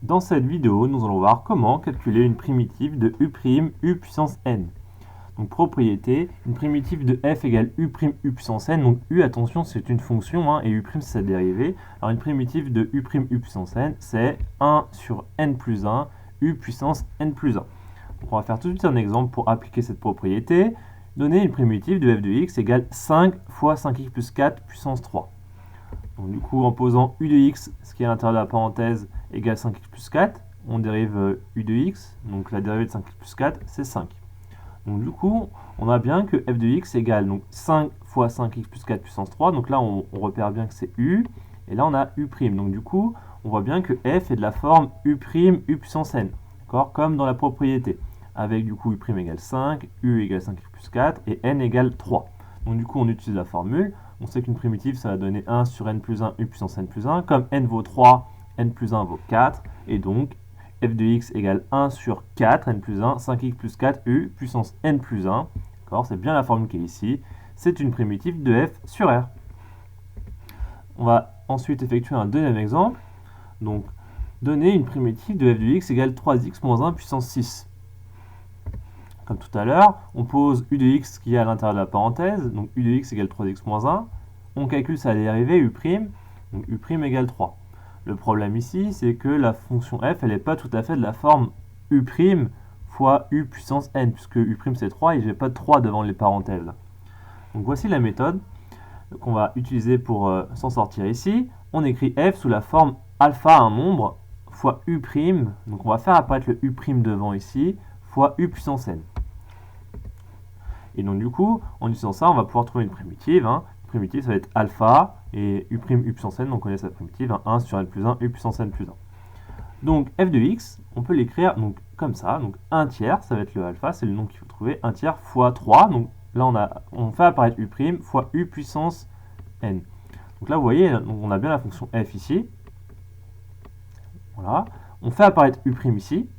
Dans cette vidéo, nous allons voir comment calculer une primitive de u' u puissance n. Donc propriété, une primitive de f égale u' u puissance n. Donc u, attention, c'est une fonction et u' c'est sa dérivée. Alors une primitive de u' u puissance n, c'est 1 sur n plus 1 u puissance n plus 1. Donc on va faire tout de suite un exemple pour appliquer cette propriété. Donner une primitive de f de x égale 5 fois 5x plus 4 puissance 3. Donc du coup, en posant u de x, ce qui est à l'intérieur de la parenthèse, égale 5x plus 4, on dérive u de x, donc la dérivée de 5x plus 4, c'est 5. Donc du coup, on a bien que f de x égale donc 5 fois 5x plus 4 puissance 3, donc là on repère bien que c'est u, et là on a u', donc du coup, on voit bien que f est de la forme u' u puissance n, d'accord, comme dans la propriété, avec du coup u' égale 5, u égale 5x plus 4, et n égale 3. Donc du coup, on utilise la formule. On sait qu'une primitive, ça va donner 1 sur n plus 1 u puissance n plus 1. Comme n vaut 3, n plus 1 vaut 4. Et donc, f de x égale 1 sur 4, n plus 1, 5x plus 4 u puissance n plus 1. C'est bien la formule qui est ici. C'est une primitive de f sur r. On va ensuite effectuer un deuxième exemple. Donc, donner une primitive de f de x égale 3x moins 1 puissance 6. Comme tout à l'heure, on pose u de x qui est à l'intérieur de la parenthèse, donc u de x égale 3x moins 1. On calcule sa dérivée u', donc u' égale 3. Le problème ici, c'est que la fonction f, elle n'est pas tout à fait de la forme u' fois u puissance n, puisque u' c'est 3 et je n'ai pas de 3 devant les parenthèses. Donc voici la méthode qu'on va utiliser pour s'en sortir ici. On écrit f sous la forme alpha, un nombre, fois u', donc on va faire apparaître le u' devant ici, fois u puissance n. Et donc du coup, en utilisant ça, on va pouvoir trouver une primitive. Une primitive, ça va être alpha, et u' u puissance n, donc on connaît cette primitive, 1 sur n plus 1, u puissance n plus 1. Donc f de x, on peut l'écrire comme ça, donc 1 tiers, ça va être le alpha, c'est le nom qu'il faut trouver, 1 tiers fois 3, donc là on fait apparaître u' fois u puissance n. Donc là vous voyez, on a bien la fonction f ici. Voilà. On fait apparaître u' ici,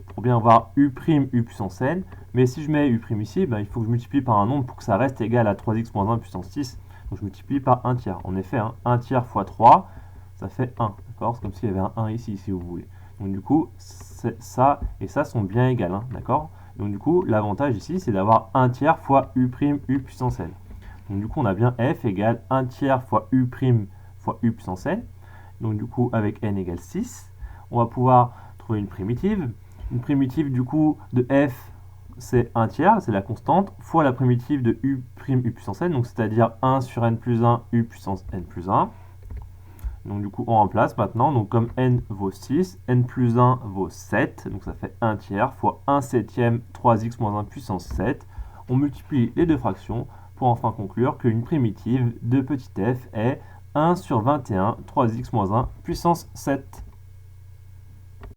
pour bien voir u' u puissance n, mais si je mets u' ici, il faut que je multiplie par un nombre pour que ça reste égal à 3x moins 1 puissance 6, donc je multiplie par 1 tiers. En effet, 1 tiers fois 3, ça fait 1, d'accord? C'est comme s'il y avait un 1 ici, si vous voulez. Donc du coup, ça et ça sont bien égales, d'accord? Donc du coup, l'avantage ici, c'est d'avoir 1 tiers fois u' u puissance n. Donc du coup, on a bien f égale 1 tiers fois u' fois u puissance n. Donc du coup, avec n égale 6, on va pouvoir trouver une primitive. Une primitive du coup de f, c'est 1 tiers, c'est la constante, fois la primitive de u' u puissance n, donc c'est-à-dire 1 sur n plus 1 u puissance n plus 1. Donc du coup, on remplace maintenant, donc comme n vaut 6, n plus 1 vaut 7, donc ça fait 1 tiers fois 1 septième 3x moins 1 puissance 7. On multiplie les deux fractions pour enfin conclure qu'une primitive de petit f est 1 sur 21 3x moins 1 puissance 7.